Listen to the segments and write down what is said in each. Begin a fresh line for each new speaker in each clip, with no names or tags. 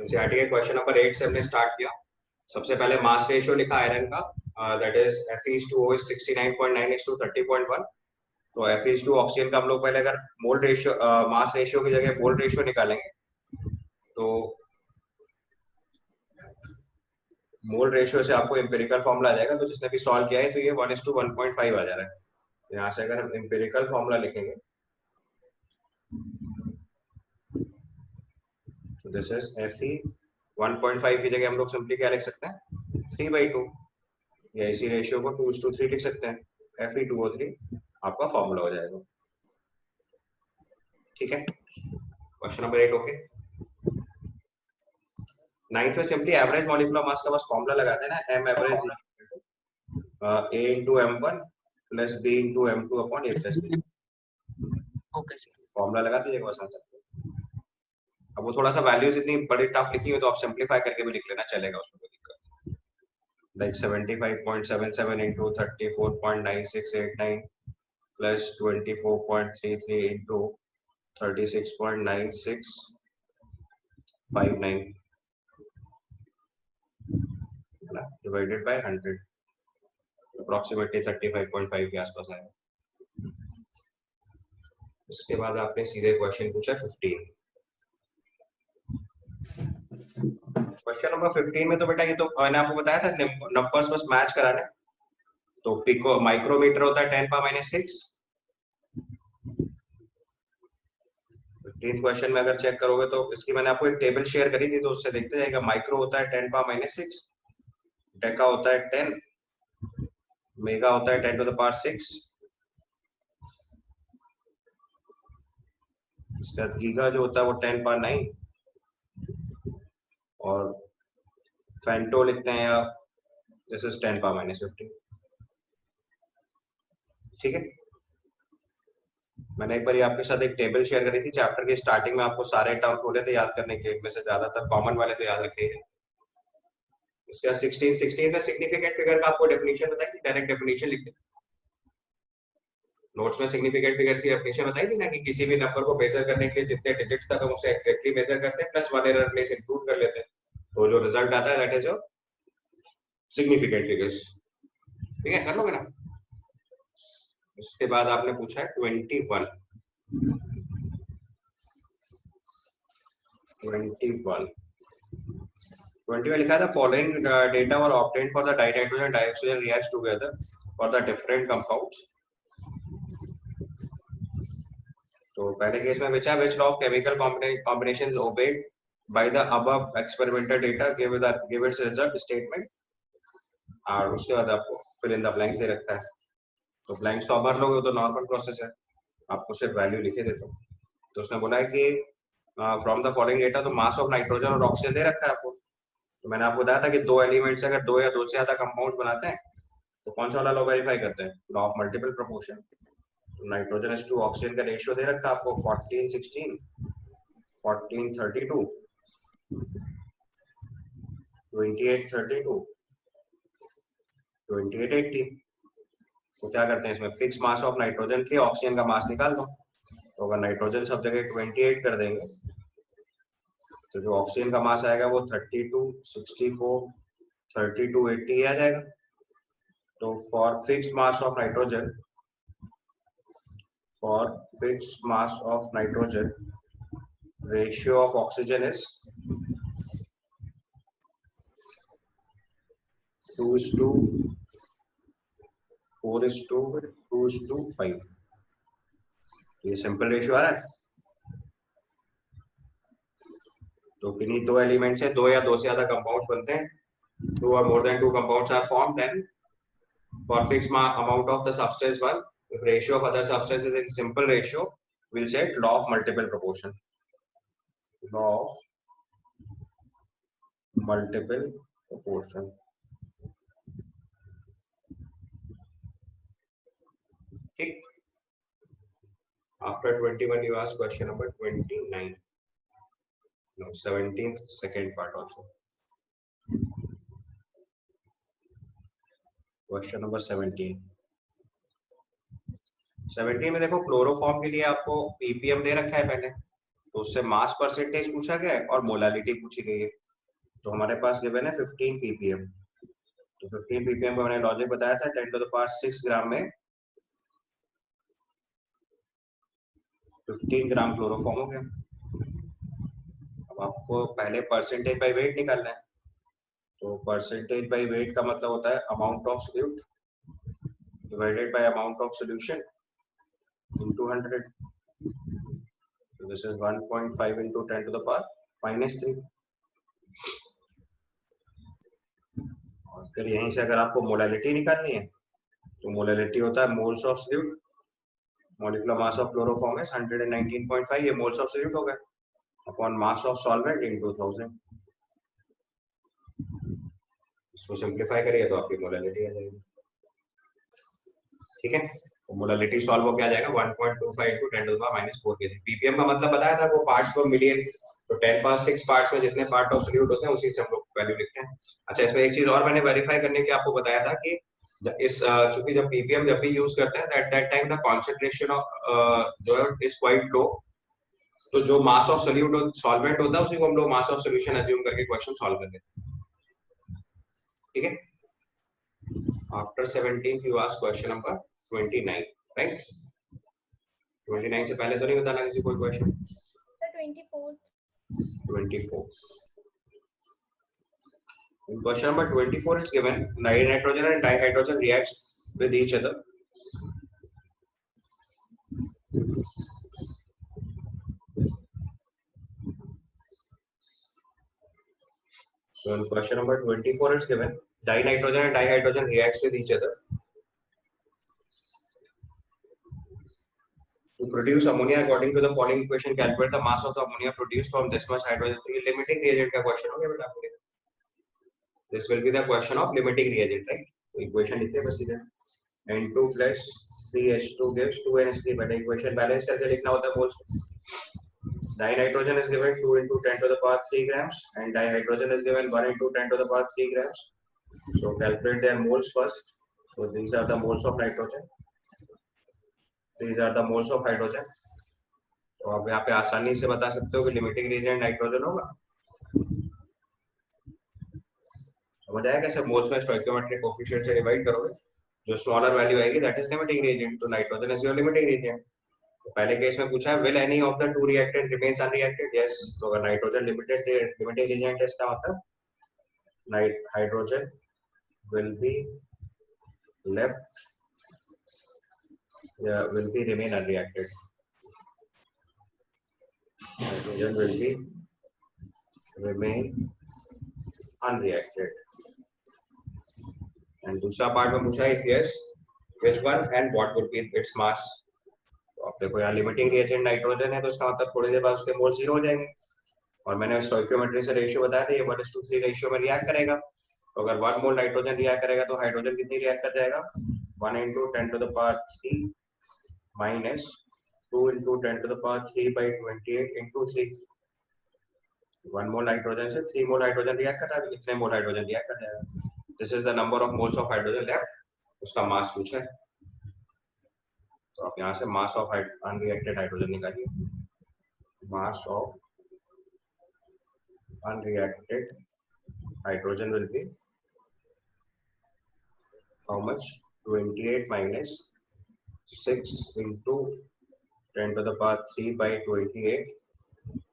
NCERT के question number 8 से हमने स्टार्ट किया। सबसे पहले मास रेशियो लिखा आयरन का, दैट इज Fe(O) is 69.9:30.1। तो Fe(O) ऑक्सीजन का हम लोग पहले अगर मोल रेशियो मास रेशियो की जगह मोल रेशियो निकालेंगे तो मोल रेशियो से आपको एम्पिरिकल फॉर्मूला आ जाएगा। तो जिसने भी सॉल्व किया है तो ये 1:1.5 आ जा रहा है। यहाँ से अगर हम एम्पिरिकल फॉर्मूला लिखेंगे तो दिस इज Fe 1.5 की जगह हम लोग सिंपली क्या लिख सकते हैं 3/2, या इसी रेशियो को 2:3 लिख सकते हैं। Fe2O3 आपका फॉर्मूला हो जाएगा। ठीक है, क्वेश्चन नंबर 8 ओके। नाइन्थ में सिंपली एवरेज मॉलिक्यूलर मास का बस फॉर्मूला लगाते हैं ना, m average A into M1 plus B into M2 upon A plus B।
Okay sir,
formula लगा दीजिएगा बस आंसर। अब वो थोड़ा सा वैल्यूज इतनी बड़ी टफ लिखी हुई तो आप सिंपलीफाई करके भी लिख लेना, चलेगा, उसमें कोई दिक्कत। Like 75.77 into 34.9689 plus 24.33 into 36.9659 divided by 100, approximately 35.5 के आसपास आएगा। उसके बाद आपने सीधे क्वेश्चन पूछा 15। क्वेश्चन नंबर 15 में तो बेटा ये तो मैंने आपको बताया था नंबर्स बस मैच कराने। तो पिको माइक्रोमीटर होता है 10⁻⁻⁶। 15th क्वेश्चन में अगर चेक करोगे तो इसकी मैंने आपको एक टेबल शेयर करी थी, तो उससे देखते जाएगा। माइक्रो होता है 10⁻⁻⁶, डेका होता है 10, मेगा होता है 10⁻⁶, इसके बाद गीगा जो होता है वो 10⁻⁹, और फेंटो लिखते हैं या दिस इज 10⁻⁻⁵। ठीक है, मैंने एक बार आपके साथ एक टेबल शेयर करी थी चैप्टर के स्टार्टिंग में, आपको सारे टर्म्स बोले थे याद करने के, इनमें से ज्यादातर कॉमन वाले तो याद रखे हैं। इसका 16 में सिग्निफिकेंट फिगर का आपको डेफिनेशन बताई थी, डायरेक्ट डेफिनेशन लिख दी नोट्स में। सिग्निफिकेंट फिगर की डेफिनेशन बताई थी ना कि किसी भी नंबर को मेजर करने के लिए जितने डिजिट्स तक हम उसे एग्जैक्टली मेजर करते हैं प्लस 1 एरर प्लेस इंक्लूड कर लेते हैं, तो जो रिजल्ट आता है that is your significant figures. ठीक है, कर लोगे ना। उसके बाद आपने पूछा है 21 लिखा था following data were obtained for the dinitrogen dioxygen reacts together for the different compounds. तो पहले केस में बचा which law of chemical combinations obeyed by the above experimental data give its result statement. और उसके बाद आपको फिल इन द ब्लैंक्स दे रखा है, तो ब्लैंक्स तो भर लोगे, तो नॉर्मल प्रोसेस है, आपको सिर्फ वैल्यू लिखे देता हूँ। तो उसने बोला है कि फ्रॉम द फॉलोइंग डेटा, तो मास ऑफ नाइट्रोजन और ऑक्सीजन दे रखा है आपको। तो मैंने आपको बताया था कि दो एलिमेंट्स अगर दो या दो से ज्यादा कंपाउंड्स बनाते हैं तो कौन सा वाला लॉ वेरीफाई करते हैं, लॉ ऑफ मल्टीपल प्रोपोर्शन। तो नाइट्रोजन टू ऑक्सीजन का रेशियो दे रखा है आपको 14:16, 14:32, 28:32, 28:80। तो क्या करते हैं, इसमें फिक्स मास ऑफ नाइट्रोजन के ऑक्सीजन का मास निकाल दो। तो अगर नाइट्रोजन सब जगह 28 कर देंगे तो जो ऑक्सीजन का मास आएगा वो 32, 64, 32, 80 आ जाएगा। तो for fixed mass of nitrogen, ratio of oxygen is 2:4:2:5। ये सिंपल रेशियो आ रहा है। तो किन्हीं दो एलिमेंट से दो या दो से ज्यादा कंपाउंड्स बनते हैं, 2 or more than 2 compounds are formed, then for fixed amount of the substance 1, if ratio of other substances in simple ratio, we'll say law of multiple proportion. Law of multiple proportion. ठीक, after 21 you ask question number 29. No, 17th second part also. Question number 17 में देखो chloroform के लिए आपको ppm दे रखा है पहले, तो उससे मास परसेंटेज पूछा गया है और मोलालिटी पूछी गई है। तो हमारे पास गिवन है 15 ppm। तो 15 ppm का मैंने लॉजिक बताया था, 10 to the power 6 ग्राम में 15 ग्राम क्लोरोफॉर्म हो गया। अब आपको पहले परसेंटेज बाय वेट निकालना है। तो परसेंटेज बाय वेट का मतलब होता है amount of solute divided by amount of solution into 100. So this is 1.5 into 10 to the power -3। और फिर यहीं से अगर आपको मोलालिटी निकालनी है तो मोलालिटी होता है moles of solute, molecular mass of chloroform है 119.5, ये मोल्स ऑफ सोल्यूट हो गए, upon mass of solvent into 1000। इसको सिंपलीफाई करिए तो आपकी मोलालिटी आ जाएगी। ठीक है, तो मोलालिटी सॉल्व हो के आ जाएगा 1.25 into 10 to the power -4 kg। ppm का मतलब बताया था वो पार्ट्स पर मिलियन, तो 10 पावर 6 पार्ट्स में जितने पार्ट ऑफ सोल्यूट होते हैं उसी से हम लोग वैल्यू लिखते हैं। अच्छा, इसमें एक चीज और मैंने वेरीफाई करने के आपको बताया था कि चूंकि जब ppm जब भी यूज करते हैं that time the concentration of जो है इज क्वाइट लो, तो जो मास ऑफ सोल्यूट सॉल्वेंट होता है उसी को हम लोग मास ऑफ सॉल्यूशन अज्यूम करके क्वेश्चन सॉल्व कर लेते हैं। ठीक है, after 17th you ask question number 29, right? 29 से पहले तो नहीं बताना किसी कोई question. 24। In question number 24 it's given nitrogen and dihydrogen reacts with each other. So in question number 24 it's given dinitrogen and dihydrogen reacts with each other to produce ammonia according to the following equation. Calculate the mass of the ammonia produced from this much hydrogen। तो ये limiting reagent का question हो गया बेटा आपके। This will be the question of limiting reagent, right? तो equation लिखते हैं बस इधर, N2 plus 3H2 gives 2NH3। बेटा इक्वेशन बैलेंस करके लिखना होता है moles. Dinitrogen is given 2 into 10 to the power 3 grams and dihydrogen is given 1 into 10 to the power 3 grams. So calculate their moles first. So these are the moles of nitrogen, these are the moles of hydrogen। तो आप यहाँ पे आसानी से बता सकते हो कि लिमिटिंग रिएजेंट नाइट्रोजन होगा। समझ आया कैसे मोल्स में स्टोइकियोमेट्रिक कोएफिशिएंट से डिवाइड करोगे, जो स्मॉलर वैल्यू आएगी दैट इज लिमिटिंग रिएजेंट। तो nitrogen is your limiting reagent. तो पहले केस में पूछा है will any of the two reactant remains unreacted. Yes, तो अगर नाइट्रोजन लिमिटिंग रिएजेंट है इसका मतलब hydrogen will be left, will be remain unreacted। Hydrogen will be remain unreacted। and दूसरा पार्ट में पूछा if yes which one and what would be its mass। तो आप देखो यहाँ लिमिटिंग रिएजेंट नाइट्रोजन है तो इसका मतलब थोड़ी देर बाद उसके मोल 0 हो जाएंगे। और मैंने स्टोइकियोमेट्री से रेशियो बताया था, ये 1:3 रेशियो में रिएक्ट करेगा। तो अगर 1 मोल नाइट्रोजन रिएक्ट करेगा तो हाइड्रोजन कितनी रिएक्ट कर जाएगा, 1 into 10 to the power 3 minus 2 into 10 to the power 3 by 28 into 3। 1 mole nitrogen से 3 मोल हाइड्रोजन रिएक्ट कर रहा है, कितने मोल हाइड्रोजन रिएक्ट कर जाएगा। This is the number of moles of hydrogen left, उसका मास पूछा है। तो आप यहाँ से मास ऑफ अनरिएक्टेड हाइड्रोजन निकालिए। Mass of unreacted hydrogen will be how much, 28 minus 6 into 10 to the power 3 by 28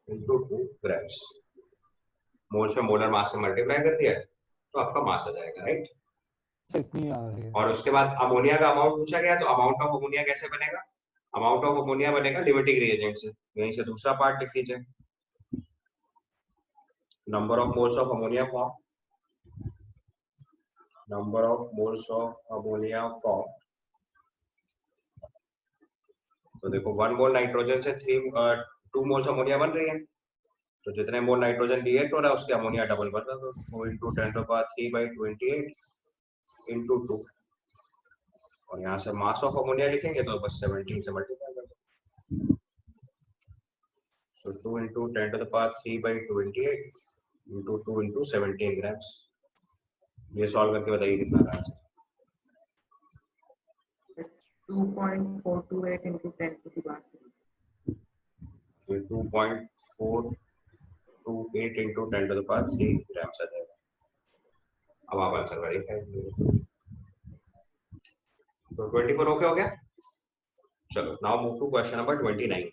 into 2 grams। Moles में मोलर मास से मल्टीप्लाई कर दिया तो आपका मास आ जाएगा, राइट।
इतनी आ रही है।
और उसके बाद अमोनिया का अमाउंट पूछा गया, तो अमाउंट ऑफ अमोनिया कैसे बनेगा, अमाउंट ऑफ अमोनिया बनेगा लिमिटिंग रिएजेंट से। यहीं से दूसरा पार्ट लिख लीजिए, number of moles of ammonia form, number of moles of ammonia formed। तो देखो 1 मोल नाइट्रोजन से 2 मोल्स अमोनिया बन रही है, तो जितने मोल नाइट्रोजन रिएक्ट हो रहा है उसके अमोनिया डबल बन रहा है। तो 2 into 10 to the power 3 by 28 into 2, और यहाँ से मास ऑफ अमोनिया लिखेंगे तो बस 17 से मल्टीप्लाई कर दो। So 2 into 10 to the power 3 by 28 into 2 into 17 grams। ये सॉल्व करके बताइए कितना आ रहा है।
2.428 into 10 to the power 3।
तो 2.428 into 10 to the power 3 grams आ जाएगा। अब आप आंसर वेरीफाई कीजिए। तो 24 ओके हो गया। चलो now move to question number 29।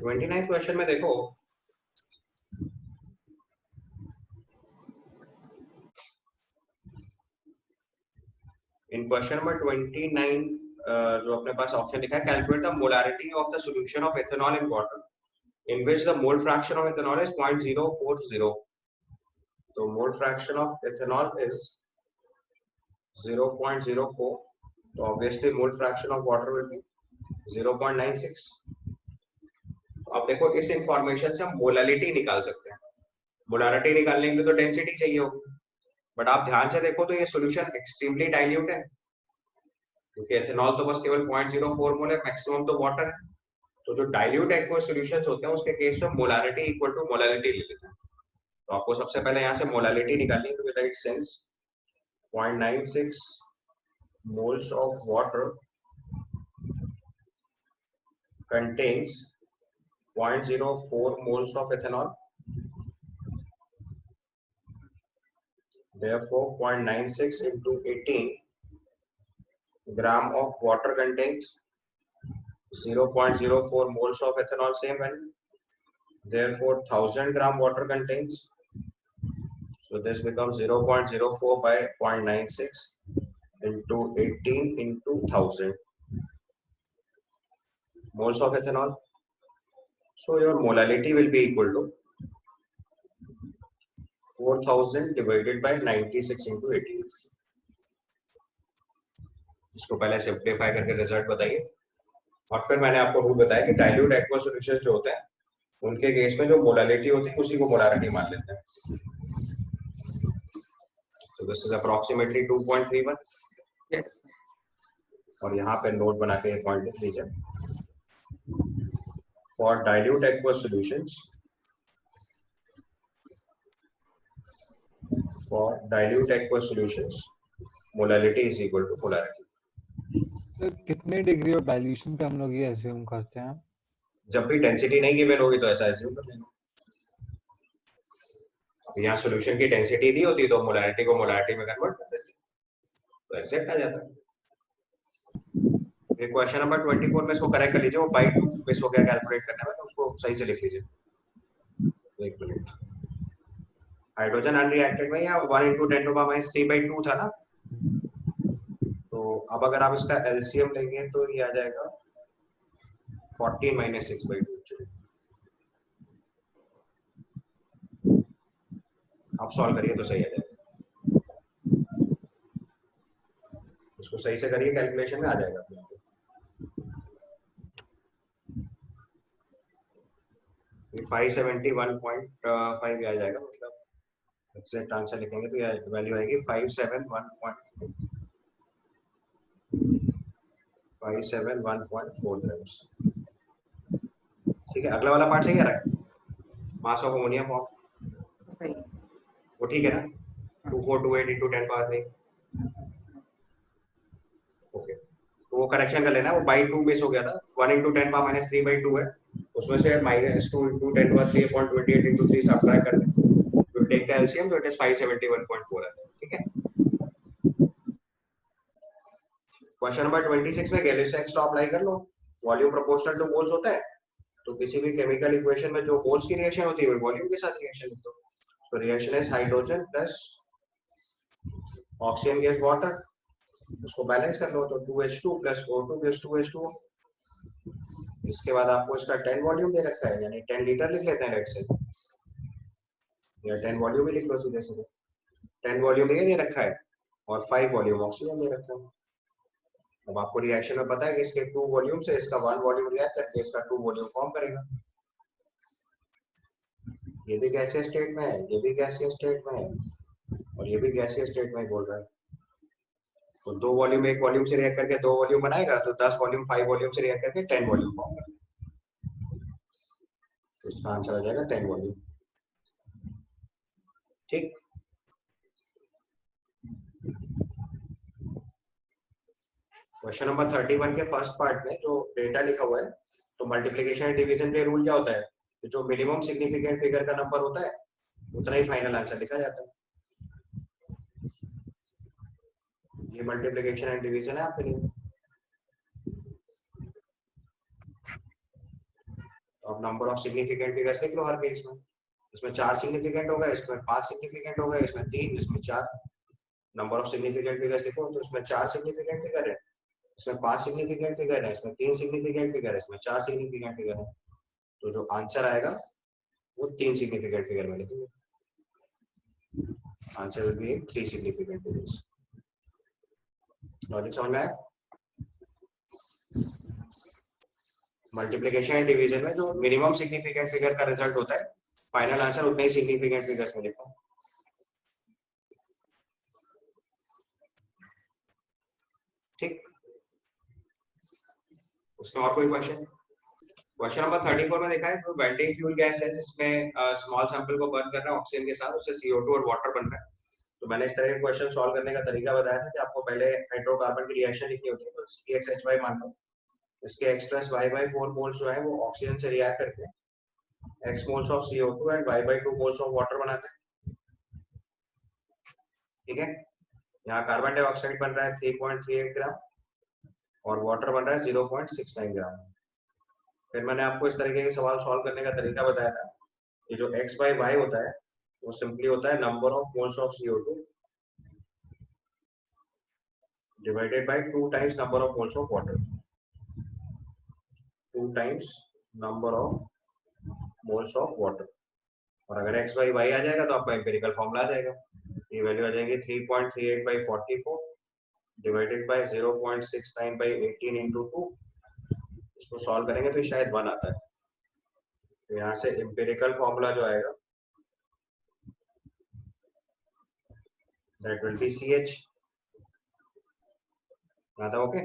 29 question में देखो, इन क्वेश्चन नंबर 29 जो अपने पास ऑप्शन लिखा है, calculate the molarity of the solution of ethanol in water in which the mole fraction of ethanol is 0.040। तो mole fraction of ethanol is 0.04, तो obviously mole fraction of water will be 0.96। अब देखो इस information से हम molality निकाल सकते हैं। मोलारिटी निकालने के लिए तो डेंसिटी चाहिए होगी, बट आप ध्यान से देखो तो ये सॉल्यूशन एक्सट्रीमली डाइल्यूट है, क्योंकि एथेनॉल तो बस केवल 0.04 मोल है, मैक्सिमम तो वाटर है। तो जो डाइल्यूट एक्वस सॉल्यूशंस होते हैं उसके केस में मोलारिटी इक्वल टू मोलालिटी ले लेते हैं। तो आपको सबसे पहले यहाँ से मोलालिटी निकालनी है, तो right sense 0.96 moles of water contains 0.04 moles of ethanol. Therefore 0.96 into 18 gram of water contains 0.04 moles of ethanol, same value. Therefore 1000 gram water contains, so this becomes 0.04 by 0.96 into 18 into 1000 moles of ethanol. So your molality will be equal to 4000 divided by 96 into 18। इसको पहले simplify करके result बताइए, और फिर मैंने आपको rule बताया कि डाइल्यूट एक्वस सॉल्यूशंस जो होते हैं उनके केस में जो मोलालिटी होती है उसी को मोलारिटी मान लेते हैं। तो दिस इज अप्रॉक्सीमेटली 2.31,
Yes.
और यहाँ पे नोट बना के पॉइंट लिख लीजिए। For dilute aqueous solutions, for dilute aqueous solutions molality is equal to polarity.
तो कितने डिग्री ऑफ डाइल्यूशन पे हम लोग ये अज्यूम करते हैं?
जब भी डेंसिटी नहीं गिवन होगी तो ऐसा अज्यूम कर लेंगे। यहाँ सॉल्यूशन की डेंसिटी दी होती तो मोलारिटी को मोलारिटी में कन्वर्ट कर देते, तो एग्जैक्ट आ जाता। ये क्वेश्चन नंबर 24 में इसको करेक्ट कर लीजिए, वो बाई 2 मिस हो गया कैलकुलेट करने में, तो उसको सही से लिख लीजिए। एक मिनट, हाइड्रोजन अनरिएक्टेड में या 1 into 10 to the minus 3/2 था ना, तो अब अगर आप इसका एलसीएम लेंगे तो ये आ जाएगा 14 minus 6/2। आप सॉल्व करिए तो सही आ जाएगा, इसको सही से करिए, कैलकुलेशन में आ जाएगा। ये 571.5 आ जाएगा, मतलब एग्जैक्ट आंसर लिखेंगे तो ये वैल्यू आएगी 571.4 ग्राम्स। ठीक है, अगला वाला पार्ट सही आ रहा है, मास ऑफ अमोनिया फॉर्म,
सही।
वो ठीक है ना, 2428 into 10 पावर 3। ओके, तो वो करेक्शन कर लेना, वो बाई 2 बेस हो गया था, 1 into 10 पावर माइनस 3/2 है, उसमें से minus 2 into 10 power 3.28 into 3 subtract कर दें, तो टेक द एलसीएम, तो इट इज 571.4 है। ठीक है, क्वेश्चन नंबर 26 में गैलिस-एक्स लॉ अप्लाई कर लो, वॉल्यूम प्रोपोर्शनल टू मोल्स होता है, तो किसी भी केमिकल इक्वेशन में जो मोल्स की रिएक्शन होती है वो वॉल्यूम के साथ रिएक्शन होती है। तो reaction is hydrogen plus oxygen gas water, उसको बैलेंस कर लो, तो 2H2 plus O2 plus 2H2। इसके बाद आपको इसका 10 वॉल्यूम दे रखा है, यानी 10 लीटर लिख लेते हैं लेट से, या 10 वॉल्यूम ही लिख लो सीधे सीधे। 10 वॉल्यूम ये दे रखा है और 5 वॉल्यूम ऑक्सीजन दे रखा है। अब आपको रिएक्शन में पता है कि इसके 2 वॉल्यूम से इसका 1 वॉल्यूम रिएक्ट करके इसका 2 वॉल्यूम फॉर्म करेगा। ये भी गैसीय स्टेट में है, ये भी गैसीय स्टेट में है, और ये भी गैसीय स्टेट में बोल रहा है। तो 2 वॉल्यूम 1 वॉल्यूम से रिएक्ट करके 2 वॉल्यूम बनाएगा, तो 10 वॉल्यूम 5 वॉल्यूम से रिएक्ट करके 10 वॉल्यूम फॉर्म करेगा। तो इसका आंसर आ जाएगा 10 वॉल्यूम। ठीक, क्वेश्चन नंबर 31 के फर्स्ट पार्ट में जो डेटा लिखा हुआ है, तो मल्टीप्लिकेशन एंड डिवीजन के रूल क्या होता है, जो मिनिमम सिग्निफिकेंट फिगर का नंबर होता है उतना ही फाइनल आंसर लिखा जाता है। ये मल्टीप्लिकेशन एंड डिवीजन है आपके लिए। अब नंबर ऑफ सिग्निफिकेंट फिगर्स लिख लो हर केस में। इसमें 4 सिग्निफिकेंट होगा, इसमें 5 सिग्निफिकेंट होगा, इसमें 3, इसमें 4। नंबर ऑफ सिग्निफिकेंट फिगर्स लिखो तो इसमें 4 सिग्निफिकेंट फिगर है, इसमें 5 सिग्निफिकेंट फिगर है, इसमें 3 सिग्निफिकेंट फिगर है, इसमें 4 सिग्निफिकेंट फिगर है। तो जो आंसर आएगा वो 3 सिग्निफिकेंट फिगर में लिखेंगे। Answer will be 3 significant figures. Logic समझ में आया? मल्टीप्लिकेशन एंड डिवीजन में जो मिनिमम सिग्निफिकेंट फिगर का रिजल्ट होता है, फाइनल आंसर उतने ही सिग्निफिकेंट फिगर्स में लिखो। ठीक, उसमें और कोई क्वेश्चन? क्वेश्चन नंबर 34 में देखा है, तो वेल्डिंग फ्यूल गैस है जिसमें स्मॉल सैंपल को बर्न करना है ऑक्सीजन के साथ, उससे CO2 और वाटर बन रहा है। तो मैंने इस तरह के क्वेश्चन सॉल्व करने का तरीका बताया था कि आपको पहले हाइड्रोकार्बन की रिएक्शन लिखनी होती है, तो CXHY मान लो, इसके X + Y/4 मोल्स जो है वो ऑक्सीजन से रिएक्ट करके X moles of CO2 and Y/2 moles of water बनाते हैं। ठीक है, यहाँ कार्बन डाइऑक्साइड बन रहा है 3.38 ग्राम और वाटर बन रहा है 0.69 ग्राम। फिर मैंने आपको इस तरीके के सवाल सॉल्व करने का तरीका बताया था कि जो X/Y होता है वो सिंपली होता है number of moles of CO2 divided by 2 times number of moles of water. 2 times number of moles of water. और अगर X/Y आ जाएगा तो आपका एम्पिरिकल फॉर्मूला आ जाएगा। ये वैल्यू आ जाएगी 3.38/44 डिवाइडेड बाय 0.69/18 into 2। इसको सॉल्व करेंगे तो शायद 1 आता है। तो यहाँ से एम्पिरिकल फॉर्मूला जो आएगा that will be CH। आता ओके।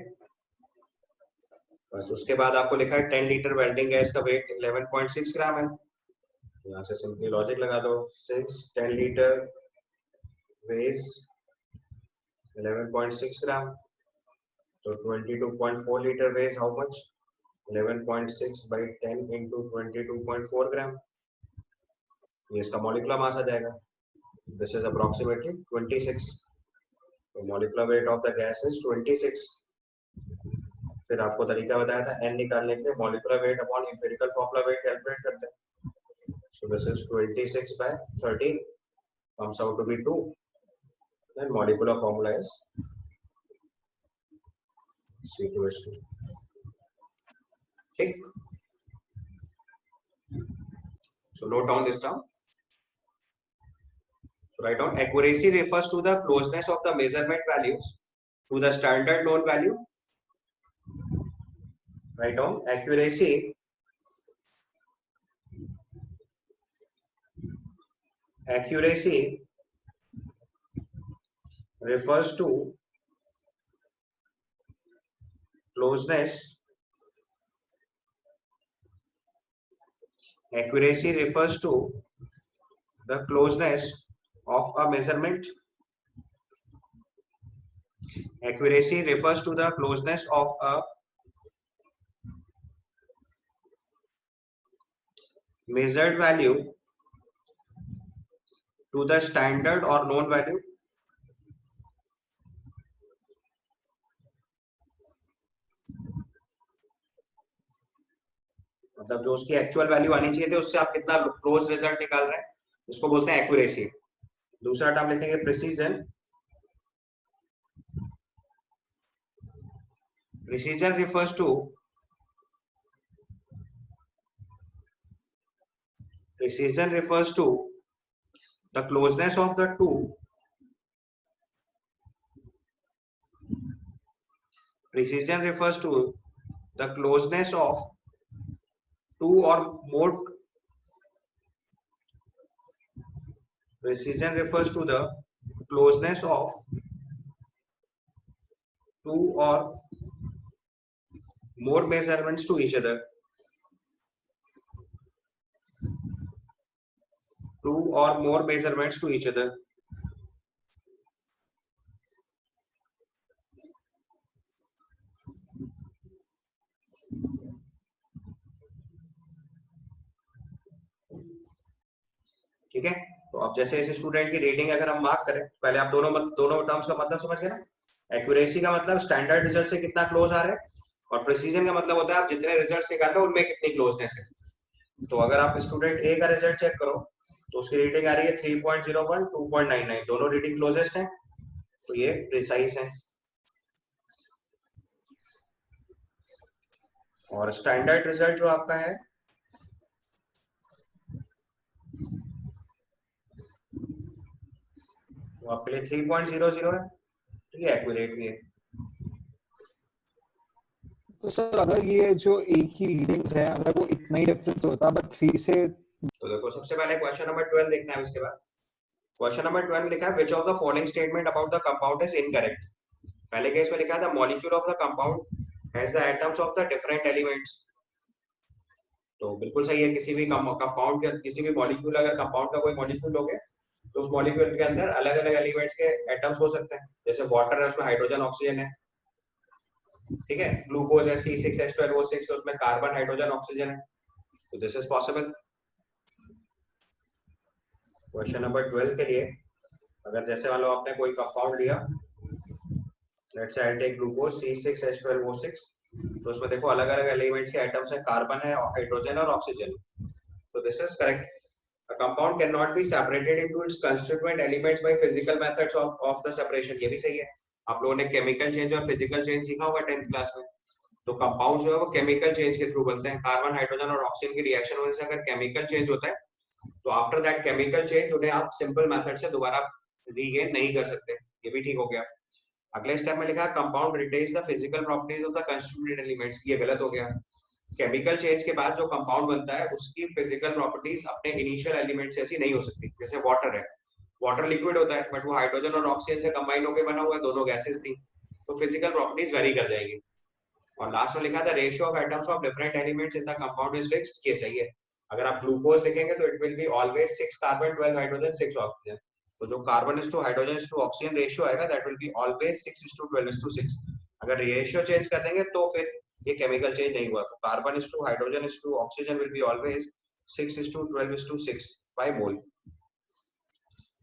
बस उसके बाद आपको लिखा है 10 लीटर वेल्डिंग गैस का वेट 11.6 ग्राम है। यहाँ से सिंपली लॉजिक लगा दो, सिंस 10 लीटर weighs 11.6 ग्राम, तो 22.4 litre weighs how much? 11.6/10 into 22.4 ग्राम। ये इसका मॉलिक्यूलर मास आ जाएगा। This is approximately 26। तो molecular weight of the gas is 26। फिर आपको तरीका बताया था n निकालने के लिए, molecular weight upon empirical formula weight calculate करते हैं। So this is 26/13 comes out to be 2। Then molecular formula is C2H2। ठीक, so note down this term। So write down accuracy refers to the closeness of the measurement values to the standard known value। Write down accuracy refers to closeness accuracy refers to the closeness of a measurement। Accuracy refers to the closeness of a measured value to the standard or known value। मतलब जो उसकी actual value आनी चाहिए थी उससे आप कितना close result निकाल रहे हैं, उसको बोलते हैं एक्यूरेसी। दूसरा टर्म लिखेंगे precision. Precision refers to the closeness of the two precision refers to the closeness of two or more precision refers to the closeness of two or more measurements to each other। Two or more measurements to each other। ठीक है। तो अब जैसे इस student की rating अगर हम mark करें, पहले आप दोनों टर्म्स का मतलब समझ गए ना। एक्यूरेसी का मतलब स्टैंडर्ड रिजल्ट से कितना क्लोज आ रहे हैं, और प्रिसीजन का मतलब होता है आप जितने रिजल्ट्स निकाल रहे हो उनमें कितनी क्लोजनेस है। तो अगर आप स्टूडेंट ए का रिजल्ट चेक करो तो उसकी रेटिंग आ रही है 3.01, 2.99, दोनों रेटिंग क्लोजेस्ट हैं, तो ये प्रिसाइज है। और स्टैंडर्ड रिजल्ट जो आपका है वो आपके लिए 3.00 है, तो ये एक्यूरेट भी है।
तो सर अगर ये जो एक ही रीडिंग्स है अगर वो इतना ही डिफरेंस होता बट 3 से
तो देखो सबसे पहले क्वेश्चन नंबर 12 देखना है। उसके बाद क्वेश्चन नंबर 12 लिखा है which of the following statement about the compound is incorrect. पहले केस में लिखा है the molecule of the compound has the atoms of the different elements. तो बिल्कुल सही है, किसी भी कंपाउंड के किसी भी मॉलिक्यूल, अगर कंपाउंड का कोई मॉलिक्यूल लोगे तो उस मॉलिक्यूल के अंदर अलग अलग एलिमेंट्स के एटम्स हो सकते हैं। जैसे वाटर है उसमें हाइड्रोजन ऑक्सीजन है, ठीक है। ग्लूकोज है C6H12O6 उसमें कार्बन हाइड्रोजन ऑक्सीजन है, तो this is possible. Question number 12 के लिए अगर जैसे मान लो आपने कोई कंपाउंड लिया, let's say I take glucose C6H12O6, तो उसमें देखो अलग अलग एलिमेंट्स के एटम्स हैं, कार्बन है, हाइड्रोजन और ऑक्सीजन। तो this is correct. A compound cannot be separated into its constituent elements by physical methods of the separation। ये भी सही है। आप लोगों ने केमिकल चेंज और फिजिकल चेंज सीखा होगा 10th क्लास में। तो कंपाउंड जो है वो केमिकल चेंज के थ्रू बनते हैं। कार्बन हाइड्रोजन और ऑक्सीजन की रिएक्शन होने से अगर केमिकल चेंज होता है तो आफ्टर दैट केमिकल चेंज उन्हें आप सिंपल मेथड से दोबारा रीगेन नहीं कर सकते। ये भी ठीक हो गया। अगले स्टेप में लिखा है compound retains the physical properties of the constituent elements. ये गलत हो गया। केमिकल चेंज के बाद जो कंपाउंड बनता है उसकी फिजिकल प्रॉपर्टीज अपने इनिशियल एलिमेंट जैसी नहीं हो सकती। जैसे वाटर है, वाटर लिक्विड होता है बट वो हाइड्रोजन और ऑक्सीजन से कंबाइन होकर बना हुआ है, दोनों गैसेस थी, तो फिजिकल प्रॉपर्टीज वेरी कर जाएगी। और लास्ट में लिखा था ratio of atoms of different elements in the compound is fixed. ये सही है। अगर आप ग्लूकोज लिखेंगे तो it will be always 6 carbon 12 hydrogen 6 oxygen. तो जो carbon is to hydrogen is to oxygen ratio आएगा दैट विल बी ऑलवेज 6:12:6। अगर रेशियो चेंज कर देंगे तो फिर ये केमिकल चेंज नहीं हुआ। तो carbon is to hydrogen is to oxygen will be always 6:12:6 by mole.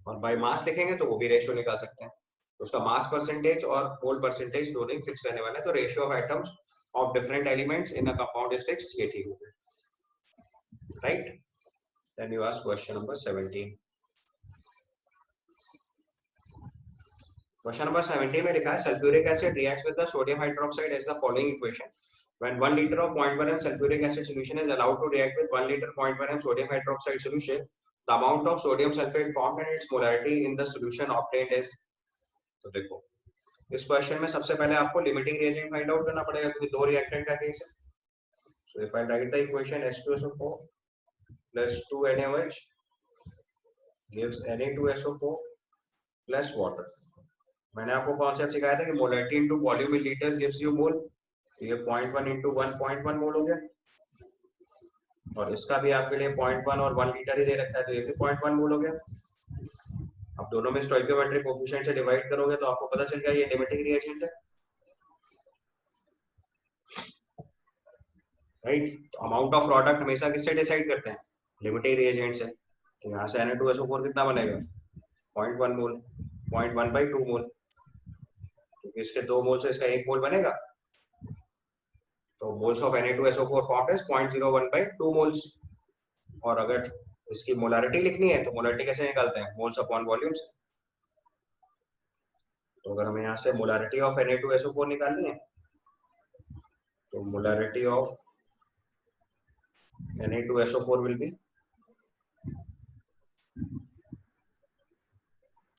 और बाय मास लिखेंगे तो वो भी रेशियो निकाल सकते हैं। तो उसका मास परसेंटेज और मोल परसेंटेज दोनों ही फिक्स रहने वाला है। तो ratio of atoms of different elements in a compound is fixed. ये ठीक हो गया, right. Then you ask question number 17। Question number 17 में लिखा है sulphuric acid reacts with the sodium hydroxide as the following equation. When 1 liter of 0.1 m sulfuric acid solution is allowed to react with 1 liter 0.1 m sodium hydroxide solution, the amount of sodium sulfate formed and its molarity in the solution obtained is। तो देखो इस question में सबसे पहले आपको limiting reagent find out करना पड़ेगा क्योंकि दो रिएक्टेंट का केस है। So if I write the equation H2SO4 plus 2NaOH gives Na2SO4 plus water। मैंने आपको कॉन्सेप्ट सिखाया था कि molarity into volume in litres gives you mole. तो ये 0.1 into 1.1 मोल हो गया, और इसका भी आपके लिए 0.1 और 1 लीटर ही दे रखा है, तो ये भी 0.1 मोल हो गया। अब दोनों में स्टोइकियोमेट्रिक कोएफिशिएंट से डिवाइड करोगे तो आपको पता चल गया ये लिमिटिंग रिएजेंट है, राइट। तो अमाउंट ऑफ प्रोडक्ट हमेशा किससे डिसाइड करते हैं? लिमिटिंग रिएजेंट से। तो यहाँ से Na2SO4 कितना बनेगा? 0.1 मोल, 0.1/2 मोल, क्योंकि इसके 2 मोल से इसका 1 मोल बनेगा। तो moles of Na2SO4 formed is 0.01/2 moles. और अगर इसकी मोलारिटी लिखनी है तो मोलारिटी कैसे निकालते हैं? Moles upon volumes. तो अगर हमें यहाँ से मोलारिटी ऑफ Na2SO4 निकालनी है तो molarity of Na2SO4 will be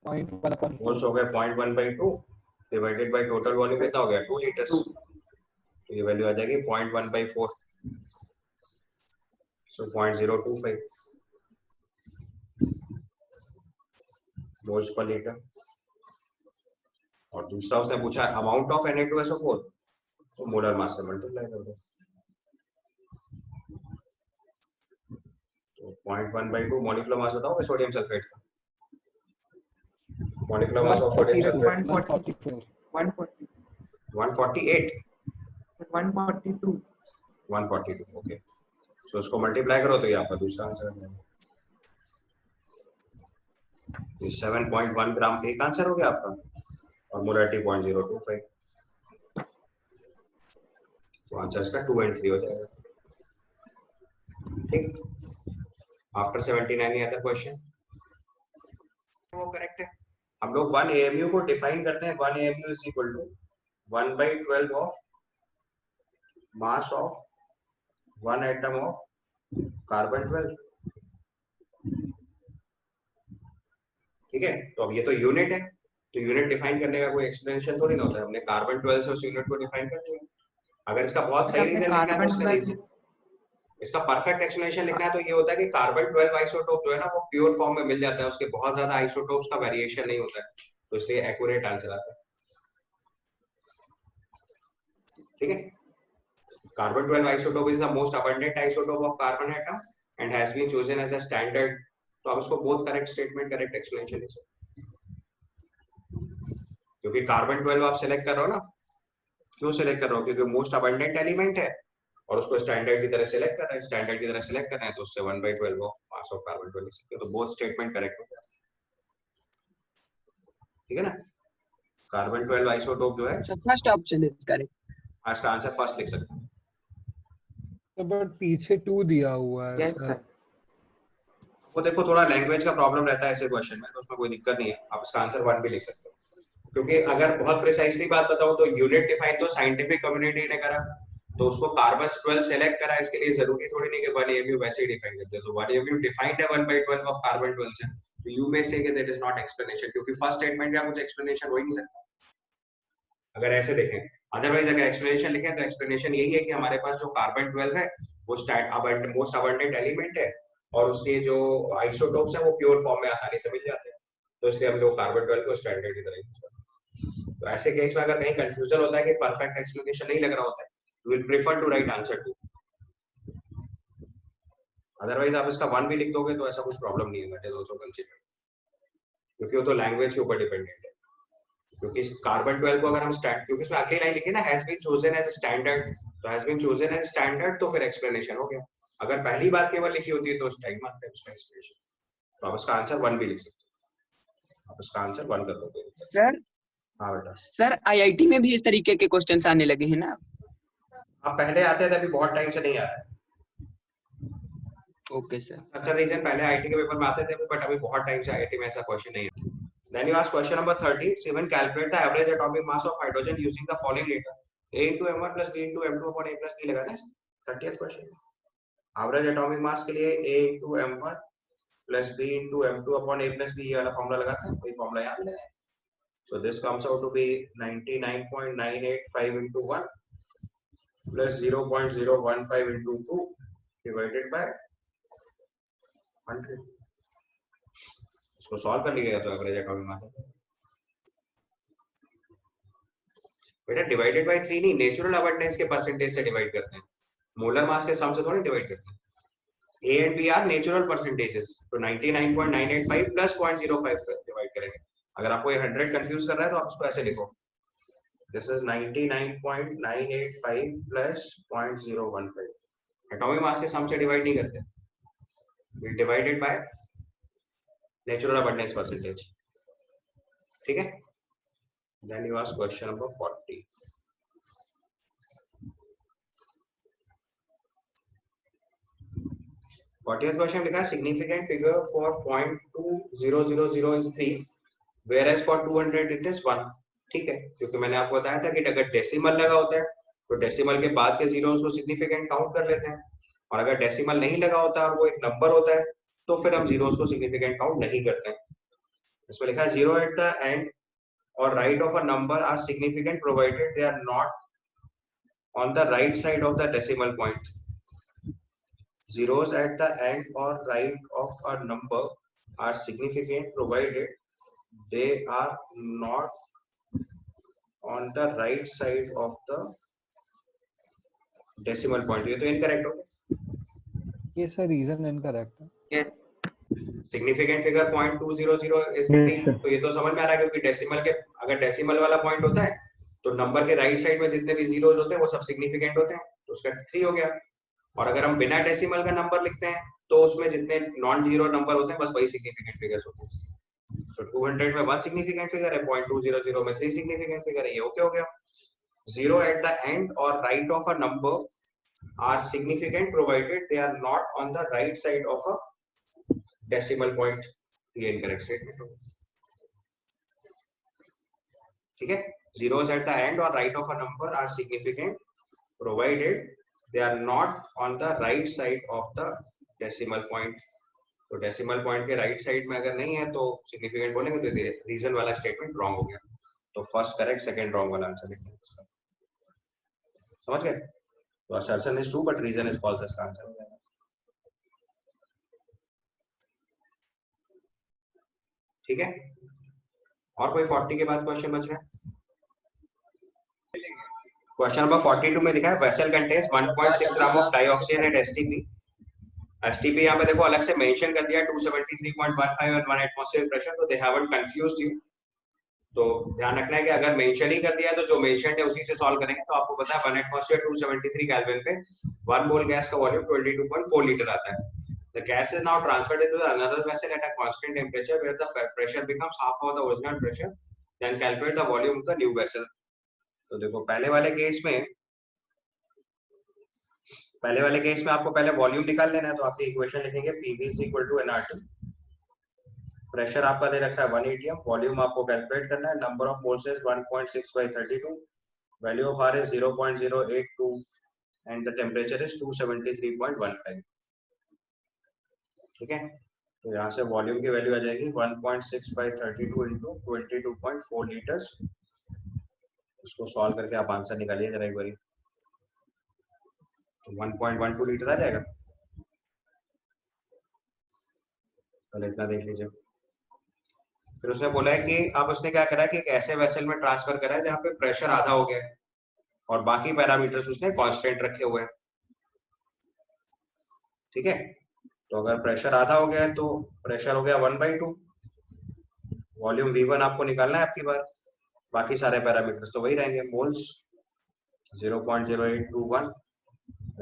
0.1
moles हो गए 0.1/2 डिवाइडेड बाय टोटल वॉल्यूम कितना हो गया? 2 लीटर्स। तो ये वैल्यू आ जाएगी 0.1/4, सो 0.025 मोल्स पर लीटर। और दूसरा उसने पूछा अमाउंट ऑफ Na2SO4, तो मोलर मास से मल्टीप्लाई कर दो। तो 0.1/2 मॉलिक्यूलर मास बताओ सोडियम सल्फेट का। Molecular mass of sodium sulphate
144 140
148
142
142। Okay, तो उसको मल्टीप्लाई करो तो ये आपका दूसरा आंसर आ जाएगा। 7.1 ग्राम एक आंसर हो गया आपका और मोलरिटी 0.025, तो आंसर इसका 2 and 3 हो जाएगा। ठीक, आफ्टर 79 any other question? वो करेक्ट है। हम लोग 1 AMU को डिफाइन करते हैं, 1 AMU is equal to 1/12 of mass of 1 atom of carbon 12। ठीक है, तो अब ये तो यूनिट है, तो यूनिट डिफाइन करने का कोई एक्सप्लेनेशन थोड़ी ना होता है, हमने कार्बन 12 से उस यूनिट को डिफाइन कर दिया। अगर इसका बहुत सही रीजन लिखना है तो उसका रीजन, इसका परफेक्ट एक्सप्लेनेशन लिखना है तो ये होता है कि कार्बन 12 आइसोटोप जो है ना वो प्योर फॉर्म में मिल जाता है, उसके बहुत ज्यादा आइसोटोप्स का वेरिएशन नहीं होता है, तो इसलिए एक्यूरेट आंसर आता है। ठीक है, carbon 12 isotope is the most abundant isotope of carbon atom and has been chosen as a standard, तो आप इसको both correct statement correct explanation लिख सकते हैं, क्योंकि कार्बन 12 आप सिलेक्ट कर रहे हो ना, क्यों सिलेक्ट कर रहे हो, क्योंकि मोस्ट अबंडेंट एलिमेंट है और उसको स्टैंडर्ड की तरह सिलेक्ट कर रहे हैं, स्टैंडर्ड की तरह सिलेक्ट कर रहे हैं, तो उससे 1/12 ऑफ मास ऑफ कार्बन 12 लिख सकते हो, तो बोथ स्टेटमेंट करेक्ट हो गया। ठीक है ना, कार्बन 12 आइसोटोप जो है,
फर्स्ट ऑप्शन इज करेक्ट।
आज का आंसर फर्स्ट लिख सकते हैं।
बट पीछे 2 दिया हुआ है
यस
सर।
सर।
वो देखो थोड़ा लैंग्वेज का प्रॉब्लम रहता है ऐसे क्वेश्चन में, तो उसमें कोई दिक्कत नहीं है, आप इसका आंसर 1 भी लिख सकते हो, क्योंकि अगर बहुत प्रिसाइजली बात बताऊं तो यूनिट डिफाइन तो साइंटिफिक कम्युनिटी ने करा, तो उसको कार्बन 12 सेलेक्ट करा, इसके लिए जरूरी थोड़ी नहीं कि 1 AMU वैसे ही डिफाइन करते हैं, तो 1 AMU डिफाइंड है 1/12 ऑफ कार्बन 12 से, तो यू में से कि दैट इज नॉट एक्सप्लेनेशन, क्योंकि फर्स्ट स्टेटमेंट का कुछ एक्सप्लेनेशन हो ही नहीं सकता अगर ऐसे देखें। अदरवाइज अगर एक्सप्लेनेशन लिखें तो एक्सप्लेनेशन यही है कि हमारे पास जो कार्बन 12 है वो मोस्ट अबंडेंट एलिमेंट है और उसके जो आइसोटोप्स हैं वो प्योर फॉर्म में आसानी से मिल जाते हैं, तो इसलिए हम लोग कार्बन 12 को स्टैंडर्ड की तरह यूज करते हैं। तो ऐसे केस में अगर कहीं कंफ्यूजन होता है कि परफेक्ट एक्सप्लेनेशन नहीं लग रहा होता है, you will prefer to write answer 2, otherwise आप इसका 1 भी लिख दोगे तो ऐसा कुछ प्रॉब्लम नहीं है, दैट इज आल्सो कंसीडर्ड, क्योंकि वो तो लैंग्वेज के ऊपर डिपेंडेंट है, क्योंकि कार्बन 12 को अगर हम स्टैंड, क्योंकि इसमें अगली लाइन लिखी है ना has been chosen as standard, तो has been chosen as standard तो फिर एक्सप्लेनेशन हो गया, अगर पहली बात केवल लिखी होती है तो उस टाइम मानते हैं उसका एक्सप्लेनेशन, तो आप इसका आंसर 1 भी लिख सकते हो, आप इसका आंसर 1 कर दोगे।
सर
हाँ बेटा,
सर आईआईटी में भी इस तरीके के क्वेश्चंस आने लगे हैं ना?
आप पहले आते थे, अभी बहुत टाइम से नहीं आ रहा है।
Okay sir.
अच्छा रीजन, पहले आईटी के पेपर में आते थे बट अभी बहुत टाइम से आईटी में ऐसा क्वेश्चन नहीं है। Then you ask question number 30, Steven calculate the average atomic mass of hydrogen using the following data, A into m1 plus B into m2 upon A plus B लगाना है। 30th question, average atomic mass के लिए A into m1 plus B into m2 upon A plus B ये वाला formula लगाते हैं, वही formula यहाँ पे लगाएं। So this comes out to be 99.985 into 1 plus 0.015 into 2 divided by 100, इसको सॉल्व कर लिया तो एवरेज एटॉमिक मास बेटा डिवाइडेड बाय 3 नहीं, नेचुरल अबंडेंस के परसेंटेज से डिवाइड करते हैं, मोलर मास के सम से थोड़ी डिवाइड करते हैं। A and B are natural percentages, तो 99.985 प्लस 0.05 से डिवाइड करेंगे। अगर आपको ये 100 कंफ्यूज कर रहा है तो आप इसको ऐसे लिखो, this is 99.985 plus 0.015, atomic mass के सम से डिवाइड नहीं करते, we divided by natural abundance percentage. ठीक है, then you ask question number 40, question लिखा है significant figure for 0.2000 is 3 whereas for 200 it is 1। ठीक है, क्योंकि मैंने आपको बताया था कि अगर डेसिमल लगा होता है तो डेसिमल के बाद के जीरोस को सिग्निफिकेंट काउंट कर लेते हैं, और अगर डेसिमल नहीं लगा होता और वो एक नंबर होता है तो फिर हम जीरोस को सिग्निफिकेंट काउंट नहीं करते हैं। इसमें लिखा है 0 at the end or right of a number are significant provided they are not on the right side of the decimal point. Zeros at the end or right of a number are significant provided they are not on the right side of the decimal point. ये तो incorrect हो गया।
ये sir reason incorrect है।
Yes.
Significant figure 0.200 is 3, तो ये तो समझ में आ रहा है क्योंकि डेसिमल के, अगर डेसिमल वाला पॉइंट होता है तो नंबर के राइट साइड में जितने भी जीरोस होते हैं वो सब सिग्निफिकेंट होते हैं, तो उसका 3 हो गया। और अगर हम बिना डेसिमल का नंबर लिखते हैं तो उसमें जितने नॉन जीरो नंबर होते हैं बस वही सिग्निफिकेंट फिगर्स होते हैं। तो 200 में 1 सिग्निफिकेंट फिगर है, 0.200 में 3 सिग्निफिकेंट फिगर है, ये ओके हो गया। 0 at the end or right of a number are significant provided they are not on the right side of a decimal point. ये incorrect statement होगा, ठीक है। zeros at the end or right of a number are significant provided they are not on the right side of the decimal point. तो decimal point के right side में अगर नहीं है तो सिग्निफिकेंट बोलेंगे, तो रीजन वाला स्टेटमेंट रॉन्ग हो गया, तो फर्स्ट करेक्ट सेकंड रॉन्ग वाला आंसर लिखेंगे, समझ गए। तो assertion is true but reason is false, इसका आंसर हो जाएगा। ठीक है, और कोई 40 के बाद क्वेश्चन बच रहा है? क्वेश्चन नंबर 42 में दिखा है vessel contains 1.6 gram of dioxygen at STP. STP यहाँ पे देखो अलग से मेंशन कर दिया 273.15 और 1 एटमॉस्फेयर प्रेशर, तो दे हैवंट कंफ्यूज्ड यू। तो ध्यान रखना है कि अगर मेंशन ही कर दिया है तो जो मेंशन है उसी से सॉल्व करेंगे। तो आपको पता है 1 एटमॉस्फेयर 273 केल्विन पे 1 मोल गैस का वॉल्यूम 22.4 लीटर आता है। The gas is now transferred into another vessel at a constant temperature where the pressure becomes half of the original pressure. Then calculate the volume of the new vessel. तो देखो पहले वाले case में आपको पहले volume निकाल लेना है, तो आपकी इक्वेशन लिखेंगे PV is equal to nRT। Pressure आपका दे रखा है 1 atm, वॉल्यूम आपको कैलकुलेट करना है, number of moles is 1.6/32, value of R is 0.082 and the temperature is 273.15। ठीक है, तो यहाँ से वॉल्यूम की वैल्यू आ जाएगी 1.6/32 into 22.4 लीटर्स। इसको सॉल्व करके आप आंसर निकालिए जरा एक बारी, तो 1.12 लीटर आ जाएगा। पहले इतना देख लीजिए। फिर उसने बोला है कि अब उसने क्या करा है कि एक ऐसे वेसल में ट्रांसफर करा है जहाँ पे प्रेशर आधा हो गया है और बाकी पैरामीटर्स उसने कांस्टेंट रखे हुए हैं। ठीक है, तो अगर प्रेशर आधा हो गया है तो प्रेशर हो गया 1/2, वॉल्यूम V1 आपको निकालना है आपकी बार, बाकी सारे पैरामीटर्स तो वही रहेंगे, मोल्स 0.0821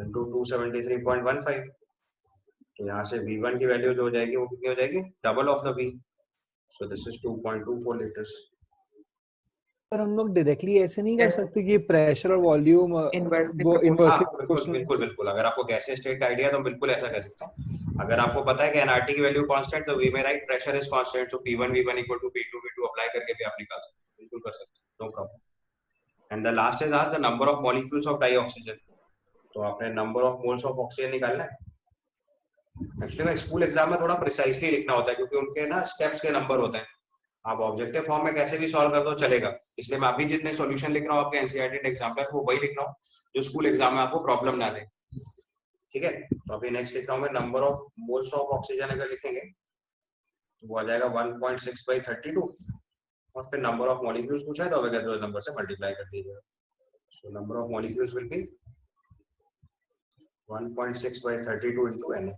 into 273.15। तो यहाँ से V1 की वैल्यू जो हो जाएगी वो कितनी हो जाएगी, double of the V, so this is 2.24 litres.
पर हम लोग डायरेक्टली ऐसे नहीं कर सकते कि प्रेशर और वॉल्यूम वो इनवर्सली
बिल्कुल अगर आपको गैसीय स्टेट का आइडिया तो बिल्कुल ऐसा कर सकते हैं। अगर आपको पता है कि एनआरटी की वैल्यू कांस्टेंट, तो वी में right pressure is constant, so P1 V1 equal to P2 V2 apply करके भी आप निकाल सकते हैं, बिल्कुल कर सकते हैं, no problem. And the last is asked the number of molecules of dioxygen, तो आपने number of moles of oxygen निकालना है। एक्चुअली में स्कूल एग्जाम में थोड़ा प्रिसाइसली लिखना होता है क्योंकि उनके ना स्टेप्स के नंबर होते हैं, आप ऑब्जेक्टिव फॉर्म में कैसे भी सॉल्व कर दो चलेगा, इसलिए मैं अभी जितने सॉल्यूशन लिख रहा हूँ आपके एनसीईआरटी एग्जाम पे वो वही लिख रहा हूँ जो स्कूल एग्जाम में आपको प्रॉब्लम ना दे। ठीक है, तो अभी नेक्स्ट लिख रहा हूँ मैं, number of moles of oxygen अगर लिखेंगे तो वो आ जाएगा 1.6/32 और फिर नंबर ऑफ मॉलिक्यूल्स पूछा है तो अवोगाड्रो नंबर से मल्टीप्लाई कर दीजिएगा। So number of molecules will be 1.6/32 into Na।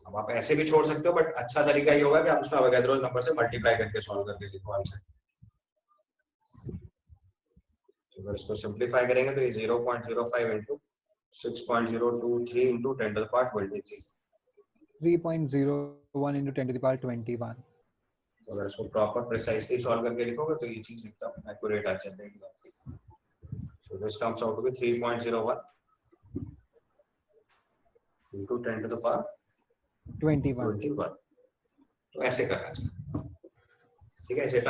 अब आप ऐसे भी छोड़ सकते हो बट अच्छा तरीका ये होगा कि आप उसमें अवोगाड्रो नंबर से मल्टीप्लाई करके सॉल्व करके लिखो आंसर। तो अगर इसको सिंपलीफाई करेंगे तो ये 0.05 into 6.023 into 10 to the power 23,
3.01 into 10 to the power 21।
तो अगर इसको प्रॉपर प्रिसाइसली सॉल्व करके लिखोगे तो ये चीज एकदम एक्यूरेट आ जाएगी आपकी। So this comes out to be 3.01 into 10 to the power
21।
तो ऐसे करना चाहिए। ठीक है, इसे